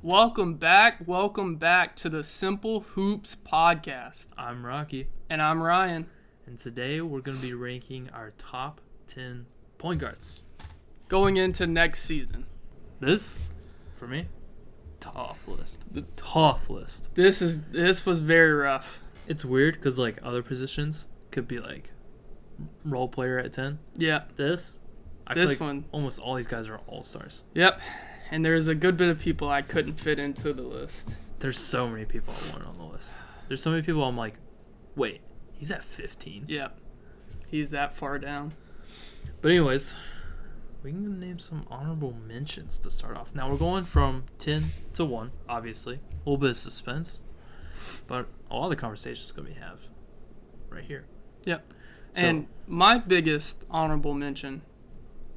Welcome back to the Simple Hoops podcast. I'm Rocky. And I'm Ryan. And today we're going to be ranking our top 10 point guards. Going into next season. This, for me, tough list. The tough list. This was very rough. It's weird because, like, other positions could be, like, role player at 10. Yeah. I feel like one, almost all these guys are all-stars. Yep. And there's a good bit of people I couldn't fit into the list. There's so many people I want on the list. There's so many people I'm like, wait, he's at 15. Yep. He's that far down. But anyways, we can name some honorable mentions to start off. Now we're going from 10 to 1, obviously. A little bit of suspense. But all the conversations going to have right here. Yep. So, and my biggest honorable mention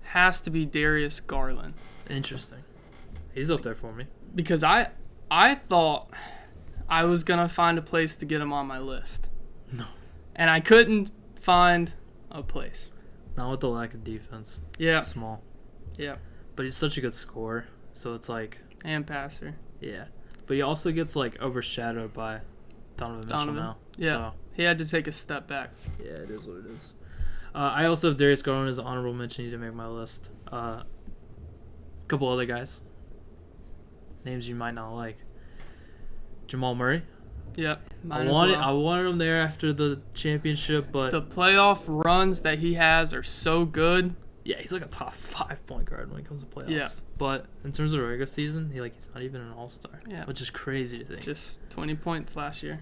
has to be Darius Garland. Interesting. He's up there for me. Because I thought I was going to find a place to get him on my list. No. And I couldn't find a place. Not with the lack of defense. Yeah. It's small. Yeah. But he's such a good scorer. So it's like... And passer. Yeah. But he also gets like overshadowed by Donovan Mitchell now. Yeah. So. He had to take a step back. Yeah, it is what it is. I also have Darius Garland as an honorable mention. He didn't make my list. A couple other guys. Names you might not like. Jamal Murray. Yep. I wanted him there after the championship, but the playoff runs that he has are so good. Yeah, he's like a top 5 point guard when it comes to playoffs. Yeah. But in terms of regular season, he's not even an all-star. Yeah. Which is crazy to think. Just 20 points last year.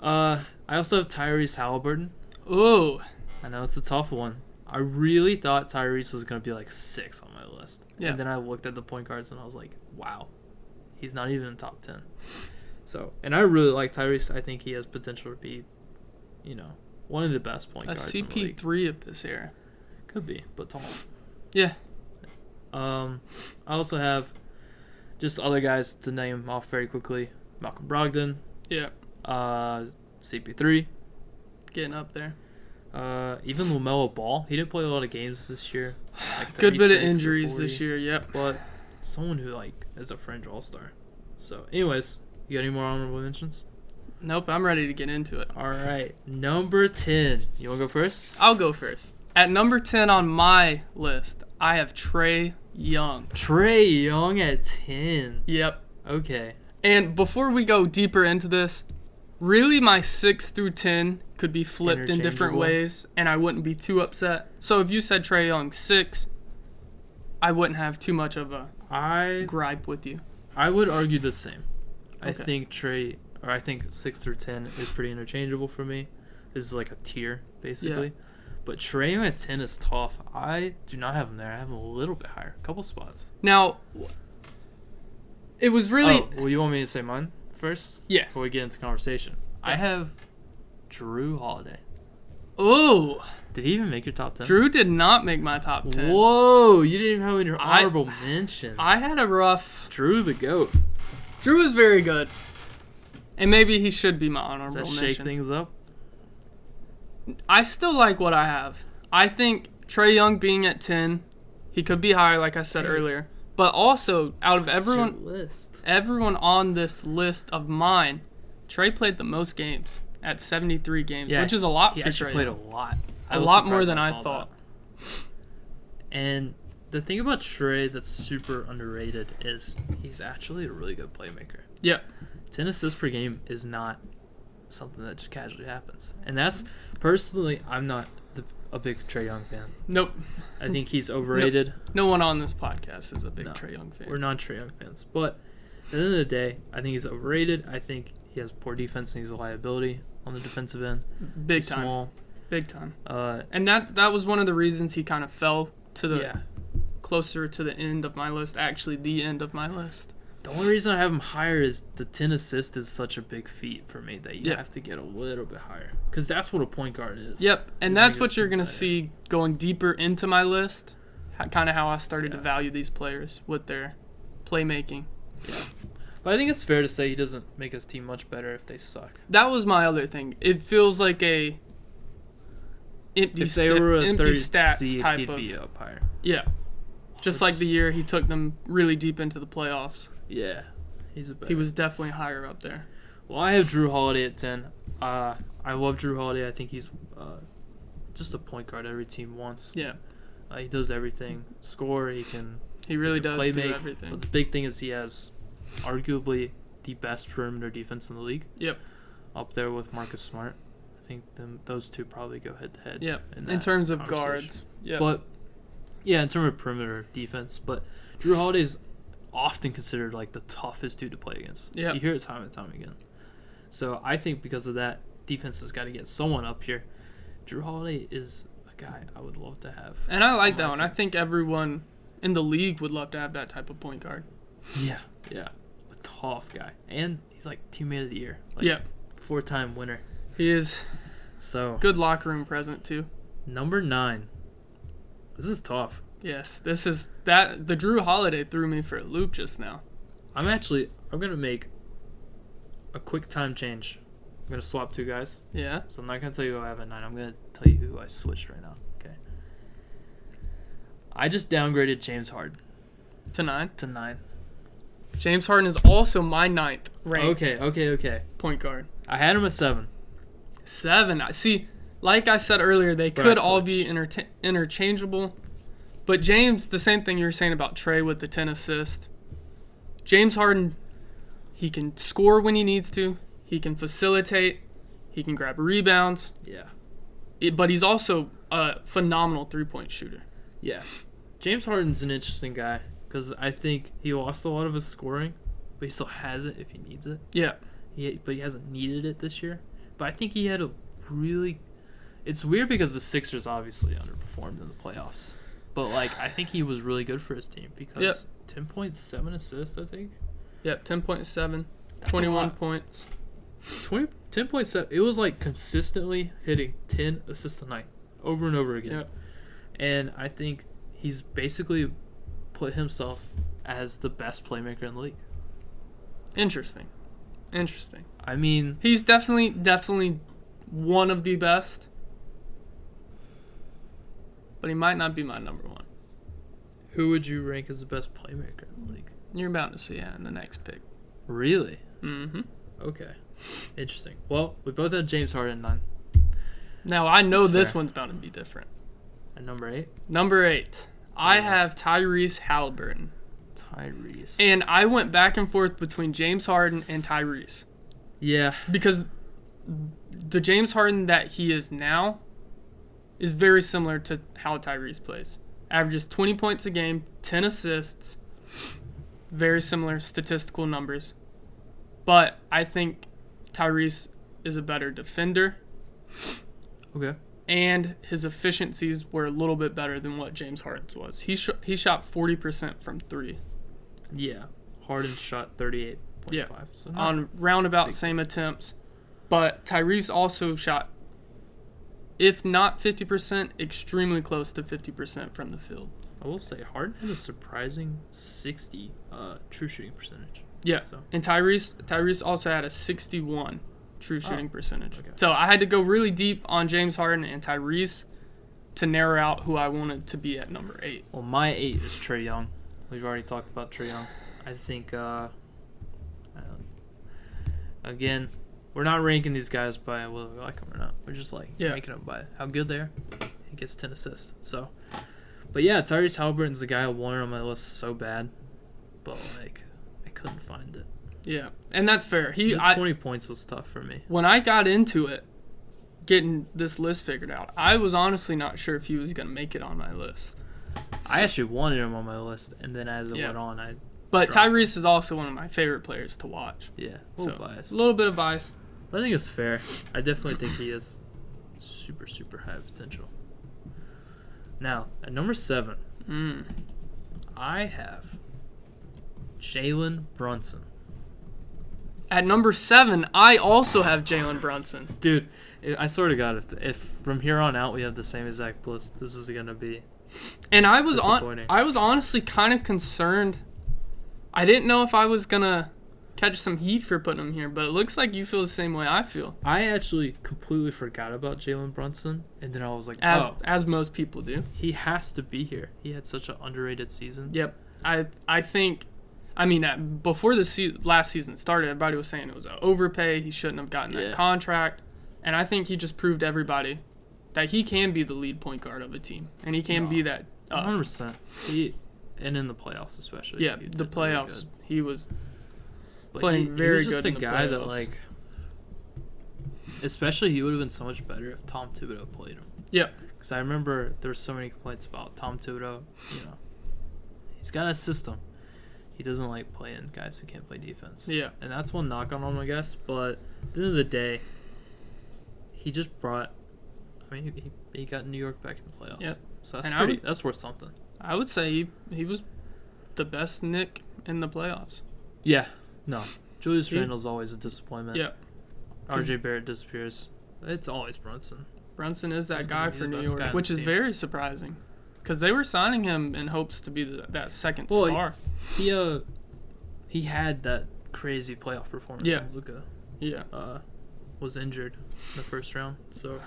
I also have Tyrese Halliburton. Ooh. I know it's a tough one. I really thought Tyrese was going to be like 6 on my list. Yeah. And then I looked at the point guards and I was like, wow, he's not even in top 10. So, and I really like Tyrese. I think he has potential to be, one of the best point guards in the league. CP3 of this era. Could be, but tall. Yeah. I also have just other guys to name off very quickly. Malcolm Brogdon. Yeah. CP3. Getting up there. Even LaMelo Ball. He didn't play a lot of games this year. Like good bit of injuries this year, yep. But someone who is a fringe all-star. So, anyways, you got any more honorable mentions? Nope, I'm ready to get into it. All right, number 10. You want to go first? I'll go first. At number 10 on my list, I have Trae Young. Trae Young at 10. Yep. Okay. And before we go deeper into this, really my 6 through 10 could be flipped in different ways, and I wouldn't be too upset. So if you said Trae Young 6, I wouldn't have too much of a gripe with you. I would argue the same. Okay. I think 6 through 10 is pretty interchangeable for me. This is like a tier, basically. Yeah. But Trae Young at 10 is tough. I do not have him there. I have him a little bit higher. A couple spots. Now, it was really... Oh, well, you want me to say mine first? Yeah. Before we get into conversation. Yeah. I have Drew Holiday. Oh. Did he even make your top 10? Drew did not make my top 10. Whoa. You didn't even have him in your honorable mentions. I had a rough... Drew the GOAT. Drew is very good. And maybe he should be my honorable mention. Does that shake things up? I still like what I have. I think Trae Young being at 10, he could be higher, like I said earlier. But also, out of everyone on this list of mine, Trae played the most games at 73 games, which is a lot for Trae. He actually played a lot. A lot more than I thought. And the thing about Trae that's super underrated is he's actually a really good playmaker. Yeah. 10 assists per game is not something that just casually happens. And that's, personally, I'm not a big Trae Young fan. Nope. I think he's overrated. No one on this podcast is a big Trae Young fan. We're not Trae Young fans. But at the end of the day, I think he's overrated. I think he has poor defense and he's a liability on the defensive end. Big time. Small. Big time. And that was one of the reasons he kind of fell to the closer to the end of my list. Actually, the end of my list. The only reason I have him higher is the 10 assist is such a big feat for me that you have to get a little bit higher. Because that's what a point guard is. Yep, and that's what you're going to see going deeper into my list. Kind of how I started to value these players with their playmaking. Yeah. But I think it's fair to say he doesn't make his team much better if they suck. That was my other thing. It feels like a empty stats seed, type he'd of... be up higher. Yeah. Just like the year he took them really deep into the playoffs. Yeah. he was definitely higher up there. Well, I have Drew Holiday at 10. I love Drew Holiday. I think he's just a point guard every team wants. Yeah. He does everything. Score, He really does play do make, everything. But the big thing is he has arguably the best perimeter defense in the league. Yep. Up there with Marcus Smart. I think those two probably go head to head. Yep. In terms of guards. Yeah. But yeah, in terms of perimeter defense. But Drew Holiday is often considered like the toughest dude to play against. Yeah. You hear it time and time again. So I think because of that, defense has got to get someone up here. Drew Holiday is a guy I would love to have. And I like that one. I think everyone in the league would love to have that type of point guard. Yeah. A tough guy. And he's like teammate of the year. Like, yeah. 4-time winner. He is. So good locker room present too. Number 9. This is tough. Yes, this is that. The Drew Holiday threw me for a loop just now. I'm gonna make a quick time change. I'm gonna swap two guys. Yeah. So I'm not gonna tell you who I have at 9. I'm gonna tell you who I switched right now. Okay. I just downgraded James Harden to 9. To 9. James Harden is also my 9th ranked. Okay. Point guard. I had him at 7. 7. See, like I said earlier, they could all be interchangeable. But James, the same thing you were saying about Trey with the 10 assists. James Harden, he can score when he needs to. He can facilitate. He can grab rebounds. Yeah. But he's also a phenomenal three-point shooter. Yeah. James Harden's an interesting guy because I think he lost a lot of his scoring, but he still has it if he needs it. Yeah. But he hasn't needed it this year. But I think he had a really... It's weird because the Sixers obviously underperformed in the playoffs. But, I think he was really good for his team because 10.7 assists, I think. Yep, 10.7, 21 points. 10.7. It was, consistently hitting 10 assists a night over and over again. Yep. And I think he's basically put himself as the best playmaker in the league. Interesting. I mean... He's definitely one of the best. But he might not be my number 1. Who would you rank as the best playmaker in the league? You're about to see that in the next pick. Really? Mm-hmm. Okay. Interesting. Well, we both had James Harden 9. Now, I know this one's bound to be different. At number 8? Number 8. I have Tyrese Halliburton. And I went back and forth between James Harden and Tyrese. Yeah. Because the James Harden that he is now is very similar to how Tyrese plays. Averages 20 points a game, 10 assists, very similar statistical numbers. But I think Tyrese is a better defender. Okay. And his efficiencies were a little bit better than what James Harden's was. He shot 40% from 3. Yeah. Harden shot 38.5. Yeah. So on roundabout same attempts. But Tyrese also shot, if not 50%, extremely close to 50% from the field. I will say Harden had a surprising 60 true shooting percentage. Yeah. And Tyrese also had a 61 true shooting percentage. Okay. So I had to go really deep on James Harden and Tyrese to narrow out who I wanted to be at number 8. Well, my 8 is Trae Young. We've already talked about Trae Young. I think, again, we're not ranking these guys by whether we like them or not. We're just ranking them by how good they are. He gets 10 assists. So, but yeah, Tyrese Halliburton's the guy I wanted on my list so bad, but I couldn't find it. Yeah, and that's fair. 20 points was tough for me. When I got into it, getting this list figured out, I was honestly not sure if he was going to make it on my list. I actually wanted him on my list, and then as it went on, But Tyrese is also one of my favorite players to watch. Yeah, a little biased. A little bit of bias. I think it's fair. I definitely think he is super, super high potential. Now, at number 7, I have Jalen Brunson. At number 7, I also have Jalen Brunson. Dude, I swear to God, if from here on out we have the same exact list, this is going to be And I was honestly kind of concerned. I didn't know if I was going to catch some heat for putting him here, but it looks like you feel the same way I feel. I actually completely forgot about Jalen Brunson, and then I was like, as most people do. He has to be here. He had such an underrated season. Yep. I think I mean, before the last season started, everybody was saying it was an overpay. He shouldn't have gotten that contract. And I think he just proved everybody that he can be the lead point guard of a team. And he can be that. 100%. And in the playoffs especially. Yeah, the playoffs. Really, he was playing very good. He was just a guy that, like, especially he would have been so much better if Tom Thibodeau played him. Yeah. Because I remember there were so many complaints about Tom Thibodeau. You know, he's got a system. He doesn't like playing guys who can't play defense. Yeah. And that's one knock on him, I guess. But at the end of the day, he just brought. I mean, he got New York back in the playoffs. Yeah. So that's worth something. I would say he was the best Knick in the playoffs. Yeah. No. Julius Randle's always a disappointment. Yeah. RJ Barrett disappears. It's always Brunson. Brunson is that guy for New York, which is very surprising. Because they were signing him in hopes to be that second star. He had that crazy playoff performance. Yeah. Luka. Yeah. Was injured in the first round. So,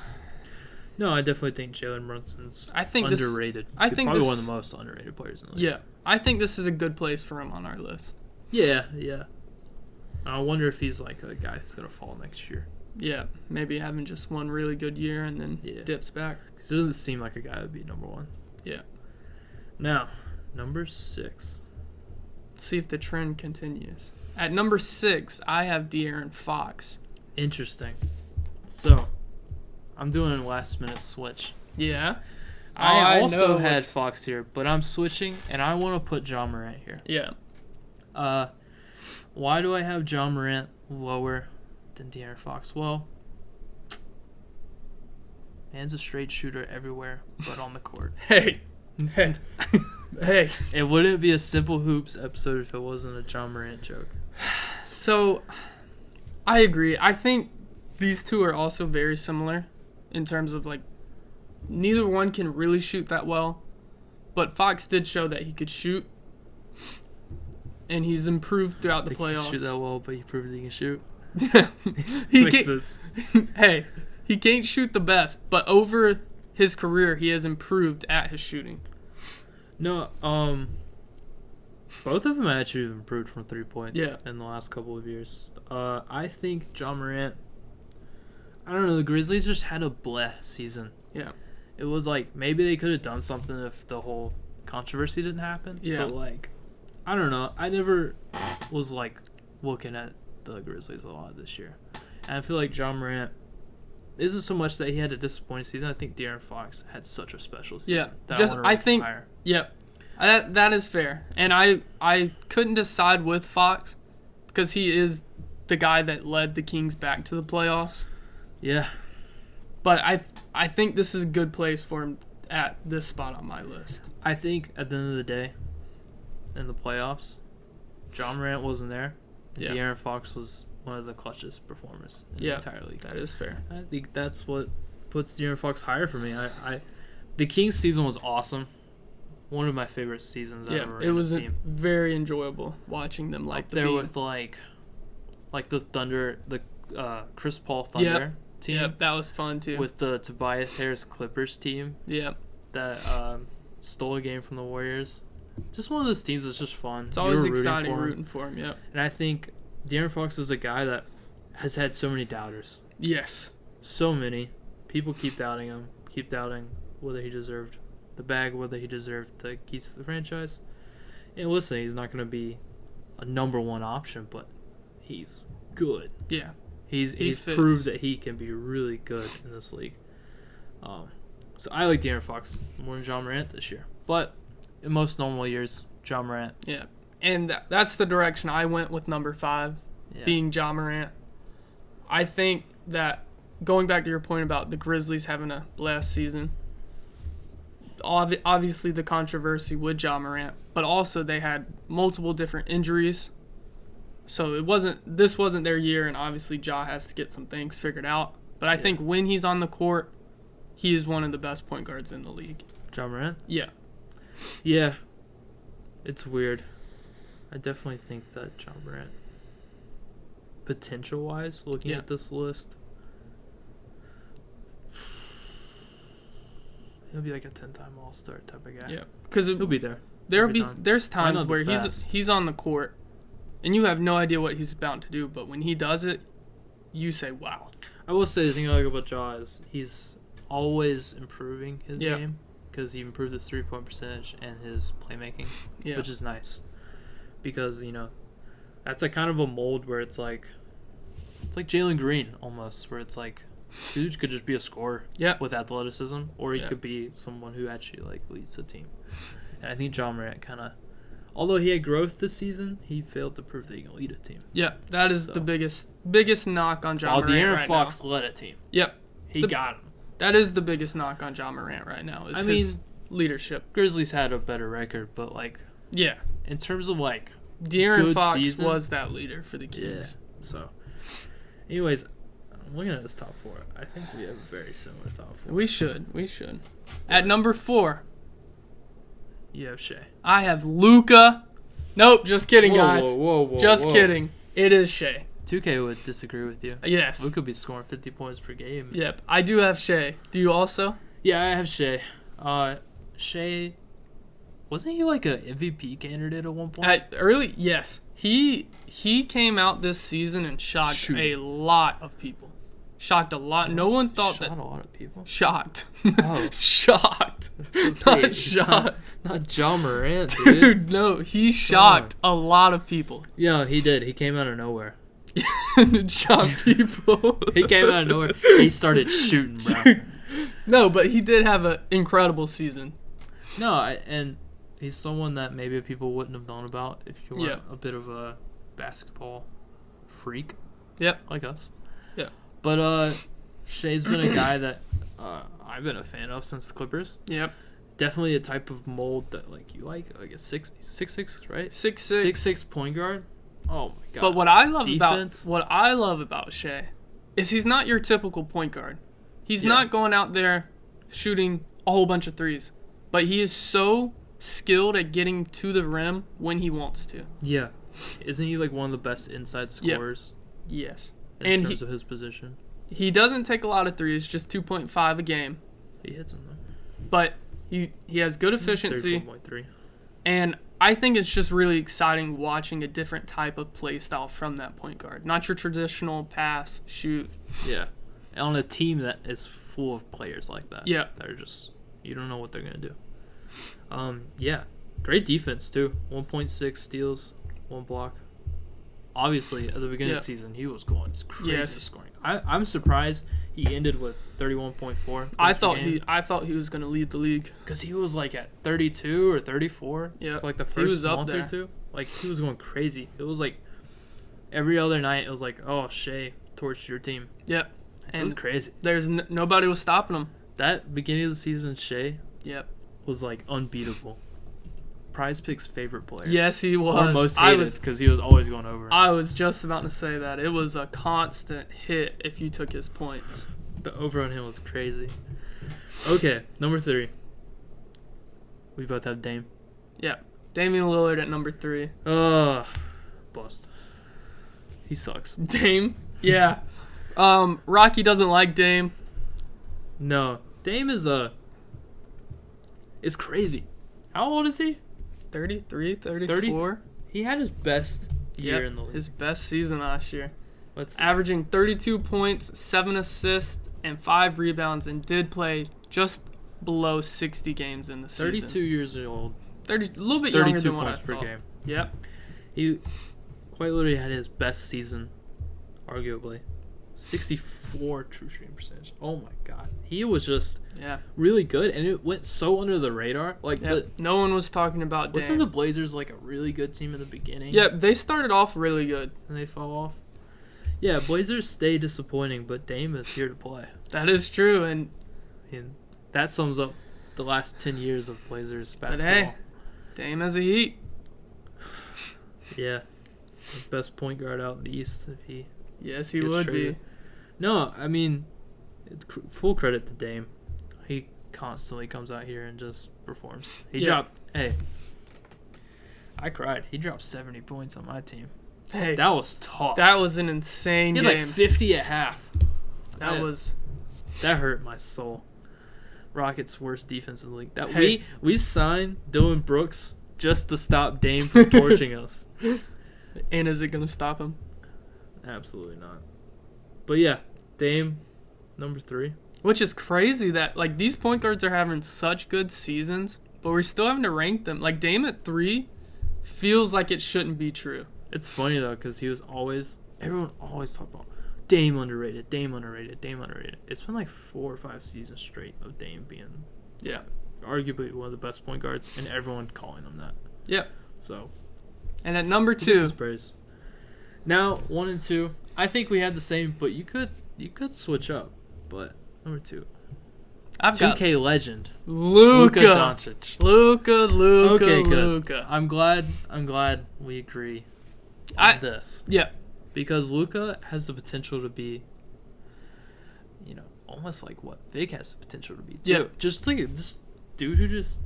no, I definitely think Jalen Brunson's underrated. Probably one of the most underrated players in the league. Yeah. I think this is a good place for him on our list. Yeah, yeah. I wonder if he's like a guy who's going to fall next year. Yeah, maybe having just one really good year and then dips back. Because it doesn't seem like a guy would be number one. Yeah. Now, number 6. Let's see if the trend continues. At number 6, I have De'Aaron Fox. Interesting. So, I'm doing a last-minute switch. Yeah. I also had Fox here, but I'm switching, and I want to put Ja Morant here. Yeah. Why do I have Ja Morant lower than De'Aaron Fox? Well, man's a straight shooter everywhere but on the court. Hey. It wouldn't be a Simple Hoops episode if it wasn't a Ja Morant joke. So, I agree. I think these two are also very similar in terms of, like, neither one can really shoot that well, but Fox did show that he could shoot, and he's improved throughout the playoffs. He can't shoot that well, but he proved he can shoot. Makes sense. Hey, he can't shoot the best, but over his career, he has improved at his shooting. No, both of them actually have improved from 3-point in the last couple of years. I think Ja Morant, I don't know, the Grizzlies just had a bleh season. Yeah. It was like, maybe they could have done something if the whole controversy didn't happen. Yeah. But, like, I don't know. I never was, like, looking at the Grizzlies a lot this year. And I feel like Ja Morant isn't so much that he had a disappointing season. I think De'Aaron Fox had such a special season. Yeah. I think higher. Yep. That is fair. And I couldn't decide with Fox because he is the guy that led the Kings back to the playoffs. Yeah. But I think this is a good place for him at this spot on my list. I think at the end of the day, in the playoffs, Ja Morant wasn't there. Yeah. De'Aaron Fox was one of the clutchest performers in the entire league. That is fair. I think that's what puts De'Aaron Fox higher for me. The Kings season was awesome. One of my favorite seasons ever. It was very enjoyable watching them like there with like the Thunder, the Chris Paul Thunder team. Yep, that was fun too. With the Tobias Harris Clippers team. Yep. That stole a game from the Warriors. Just one of those teams that's just fun. It's always exciting rooting for him. Yep. And I think De'Aaron Fox is a guy that has had so many doubters. Yes. So many. People keep doubting him. Keep doubting whether he deserved the bag, whether he deserved the keys to the franchise. And listen, he's not going to be a number one option, but he's good. Yeah. He's proved that he can be really good in this league. So I like De'Aaron Fox more than Ja Morant this year. But in most normal years, Ja Morant. Yeah. And that's the direction I went with number 5, being Ja Morant. I think that, going back to your point about the Grizzlies having a blast season, obviously the controversy with Ja Morant, but also they had multiple different injuries. So this wasn't their year, and obviously Ja has to get some things figured out. But I think when he's on the court, he is one of the best point guards in the league. Ja Morant? Yeah. Yeah. It's weird. I definitely think that Ja Morant, potential-wise, looking at this list, he'll be like a 10-time All-Star type of guy. Yeah, because he'll be there. There's times where he's on the court and you have no idea what he's about to do. But when he does it, you say, "Wow." I will say the thing I like about Ja is he's always improving his game because he improved his 3-point percentage and his playmaking, which is nice because that's kind of a mold where it's like Jalen Green almost, where it's like this dude could just be a scorer with athleticism, or he could be someone who actually like leads the team. And I think Ja Morant kind of, although he had growth this season, he failed to prove that he can lead a team. Yeah, that is the biggest knock on Ja Morant De'Aaron Fox led a team. Yep. He got him. That is the biggest knock on Ja Morant right now is his leadership. Grizzlies had a better record, but in terms of De'Aaron Fox was that leader for the Kings. Yeah. So, anyways, I'm looking at this top 4. I think we have a very similar top 4. We should. At number 4, you have Shea. I have Luka. Nope, just kidding, guys. Whoa, just kidding. It is Shea. 2K would disagree with you. Yes. Luka be scoring 50 points per game. Yep, I do have Shea. Do you also? Yeah, I have Shea. Shea, wasn't he like an MVP candidate at one point? Yes. He came out this season and shocked a lot of people. Shocked a lot. No one thought that. Shot a lot of people. Shocked. Oh. Shocked. Not shocked. Not Ja Morant, dude. No, he shocked a lot of people. Yeah, he did. He came out of nowhere. Shocked people. He came out of nowhere. He started shooting, bro. No, but he did have an incredible season. No, and he's someone that maybe people wouldn't have known about if you weren't a bit of a basketball freak. Yep. Like us. Yeah. But Shea's been a guy that I've been a fan of since the Clippers. Yep. Definitely a type of mold that you like a 6'6", right? 6'6" point guard. Oh my god. But what I love about Shea is he's not your typical point guard. He's not going out there shooting a whole bunch of threes. But he is so skilled at getting to the rim when he wants to. Yeah. Isn't he one of the best inside scorers? Yes. In terms of his position. He doesn't take a lot of threes, just 2.5 a game. He hits them though. But he has good efficiency. 34.3. And I think it's just really exciting watching a different type of play style from that point guard. Not your traditional pass, shoot. Yeah. And on a team that is full of players like that. Yeah. That are just, you don't know what they're going to do. Yeah. Great defense, too. 1.6 steals, 1 block. Obviously, at the beginning of the season, he was going crazy scoring. I'm surprised he ended with 31.4. I thought he was going to lead the league. Because he was at 32 or 34 for the first month or two. He was going crazy. It was every other night, it was Shea torched your team. Yep. It was crazy. There's nobody was stopping him. That beginning of the season, Shea was unbeatable. Prize Pick's favorite player. Yes, he was. Or most hated because he was always going over. I was just about to say that. It was a constant hit if you took his points. The over on him was crazy. Okay, number 3. We both have Dame. Yeah. Damian Lillard at number 3. Bust. He sucks. Dame? Yeah. Rocky doesn't like Dame. No. Dame is it's crazy. How old is he? 33, 34. He had his best year in the league. His best season last year. Averaging 32 points, 7 assists, and 5 rebounds, and did play just below 60 games in the season. 32 years old. A little bit younger than what I thought. 32 points per game. Yep. He quite literally had his best season, arguably. 64 true shooting percentage. Oh my god. He was just really good, and it went so under the radar. No one was talking about Dame. Wasn't the Blazers a really good team in the beginning? Yeah, they started off really good. And they fell off. Yeah, Blazers stay disappointing, but Dame is here to play. That is true, and that sums up the last 10 years of Blazers basketball. But hey, Dame has a heat. Yeah. Best point guard out in the East if he... Yes, he would be. No, I mean, full credit to Dame. He constantly comes out here and just performs. Hey, I cried. He dropped 70 points on my team. Hey, that was tough. That was an insane game. He had 50 at half. That hurt my soul. Rockets' worst defense in the league. We signed Dylan Brooks just to stop Dame from torching us. And is it going to stop him? Absolutely not. But yeah, Dame, number 3. Which is crazy that, like, these point guards are having such good seasons, but we're still having to rank them. Like, Dame at 3 feels like it shouldn't be true. It's funny, though, because everyone always talked about Dame underrated, Dame underrated, Dame underrated. It's been like 4 or 5 seasons straight of Dame being, arguably one of the best point guards, and everyone calling him that. Yeah. So. And at number 2. This is praise. Now, 1 and 2, I think we have the same, but you could switch up. But number 2, I've 2K legend, Luka Doncic. Okay, good. Luka. I'm glad we agree on this. Yeah. Because Luka has the potential to be, almost like what Vic has the potential to be too. Yeah. Just think of this dude who just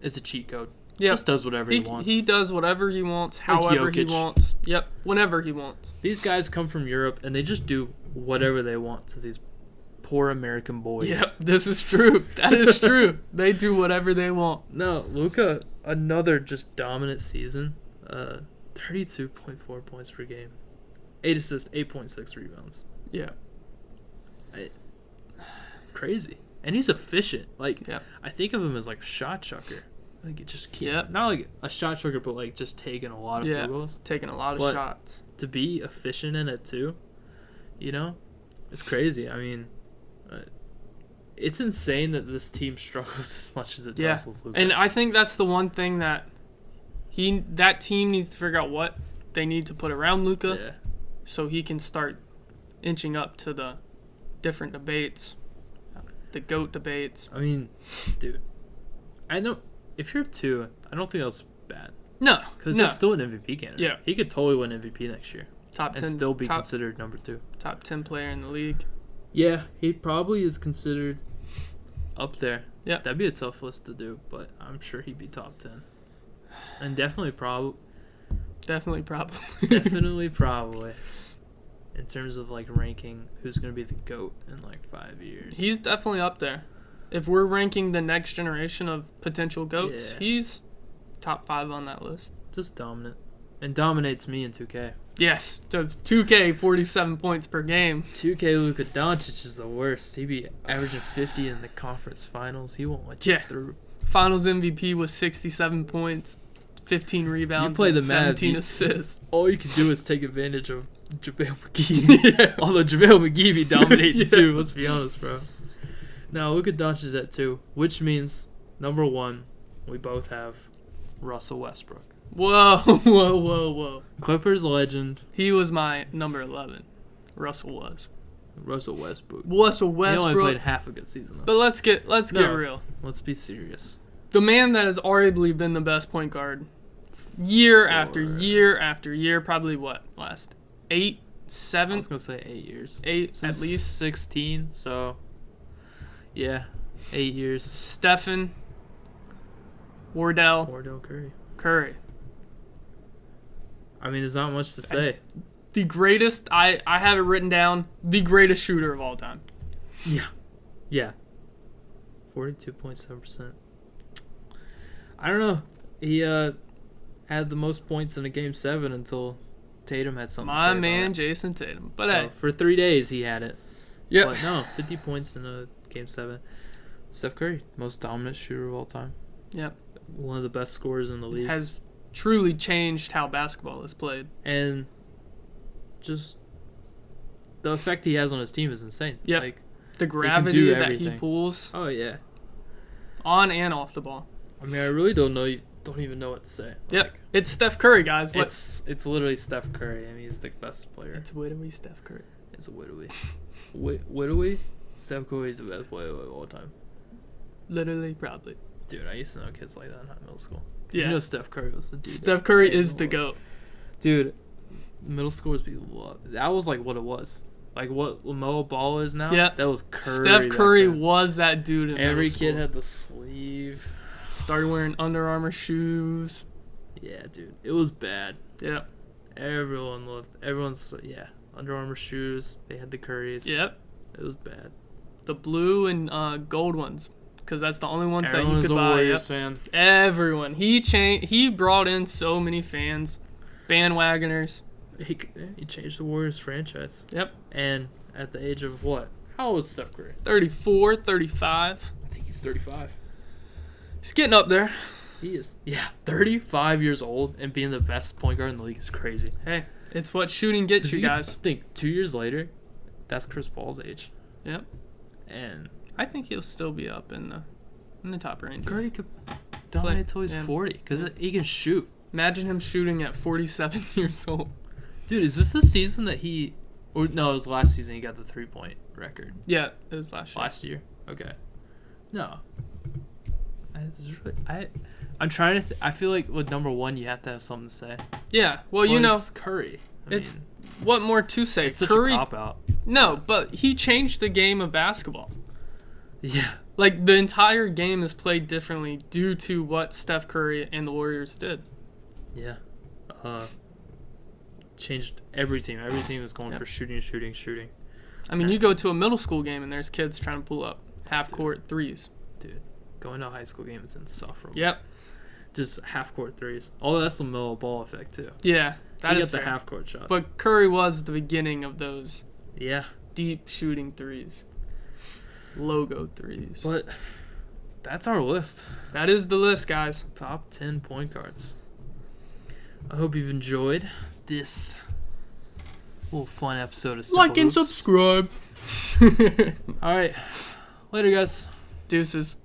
is a cheat code. Yeah. Just does whatever he wants. He does whatever he wants, however he wants. Yep. Whenever he wants. These guys come from Europe and they just do whatever they want to these poor American boys. Yep. This is true. That is true. They do whatever they want. No, Luka, another just dominant season. 32.4 points per game. 8 assists, 8.6 rebounds. Yeah. Crazy. And he's efficient. Like, yep. I think of him as like a shot chucker. Like, it just can't. Yep. Not like a shot chucker, but like just taking a lot of field goals. Taking a lot of shots. To be efficient in it too, it's crazy. I mean, it's insane that this team struggles as much as it does with Luka. And I think that's the one thing that that team needs to figure out what they need to put around Luka, so he can start inching up to the different debates, the GOAT debates. I mean, dude, I know if you're 2, I don't think that's bad. No, because he's still an MVP candidate. Yeah, he could totally win MVP next year. Top 10, and still be considered number 2. Top 10 player in the league. Yeah, he probably is considered up there. Yeah, that'd be a tough list to do, but I'm sure he'd be top 10. And definitely probably. In terms of like ranking who's going to be the GOAT in like 5 years. He's definitely up there. If we're ranking the next generation of potential GOATs, he's top 5 on that list. Just dominant. And dominates me in 2K. Yes. 2K, 47 points per game. 2K Luka Doncic is the worst. He'd be averaging 50 in the conference finals. He won't let you through. Finals MVP was 67 points, 15 rebounds, you play the 17 assists. All you can do is take advantage of JaVale McGee. Although JaVale McGee be dominating too, let's be honest, bro. Now, Luka Doncic is at 2, which means, number 1, we both have Russell Westbrook. Whoa. Clippers legend. He was my number 11. Russell Westbrook. He only played half a good season, though. But let's get real. Let's be serious. The man that has arguably been the best point guard year after year, probably last 8, 7? I was going to say 8 years. 8 Since at least. 16, so yeah, 8 years. Stephen, Wardell Curry. I mean, there's not much to say. The greatest, I have it written down, the greatest shooter of all time. Yeah. 42.7%. I don't know. He had the most points in a Game 7 until Tatum had something to say about it. Jason Tatum. But so for 3 days, he had it. Yeah. But no, 50 points in a Game 7. Steph Curry, most dominant shooter of all time. Yep. One of the best scorers in the league. Has truly changed how basketball is played. And just the effect he has on his team is insane. Yeah. Like, the gravity that he pulls. Oh, yeah. On and off the ball. I mean, I really don't even know what to say. Yep. It's Steph Curry, guys. It's literally Steph Curry. I mean, he's the best player. It's widowy Steph Curry. It's a widowy. Widowy? Steph Curry is the best player of all time. Literally, probably. Dude, I used to know kids like that in middle school. Yeah. You know Steph Curry was the dude. Steph Curry is the GOAT. Dude, middle schoolers be loved. That was like what it was. Like what LaMelo Ball is now? Yeah. That was Curry. Steph Curry was that dude in every middle school. kid had the sleeve. Started wearing Under Armour shoes. Yeah, dude. It was bad. Yeah. Everyone's Under Armour shoes. They had the Currys. Yep. It was bad. The blue and gold ones. Because that's the only ones Everyone's that you could a buy. Warriors fan. Everyone. He brought in so many fans. Bandwagoners. He changed the Warriors franchise. Yep. And at the age of what? How old is Steph Curry? 34, 35. I think he's 35. He's getting up there. He is. Yeah, 35 years old and being the best point guard in the league is crazy. Hey, it's what shooting gets you guys. Think 2 years later, that's Chris Paul's age. Yep. And I think he'll still be up in the top range. Curry could dominate until he's 40 because he can shoot. Imagine him shooting at 47 years old. Dude, is this the season that he... Or no, it was last season he got the 3-point record. Yeah, it was last year. Last year? Okay. No. I'm trying to... I feel like with number one, you have to have something to say. Yeah, well, you know... It's Curry. What more to say? It's such Curry, a cop-out. No, but he changed the game of basketball. Yeah. Like, the entire game is played differently due to what Steph Curry and the Warriors did. Yeah. Changed every team. Every team is going for shooting. I mean, you go to a middle school game and there's kids trying to pull up half-court threes. Dude, going to a high school game, it's insufferable. Yep. Just half-court threes. Although that's the Melo Ball effect, too. Yeah, that is the fair. half-court shots. But Curry was the beginning of those deep shooting threes. Logo threes. But that's our list. That is the list, guys. Top 10 point guards. I hope you've enjoyed this little fun episode of Simple Like and Hoops. subscribe. All right. Later, guys. Deuces.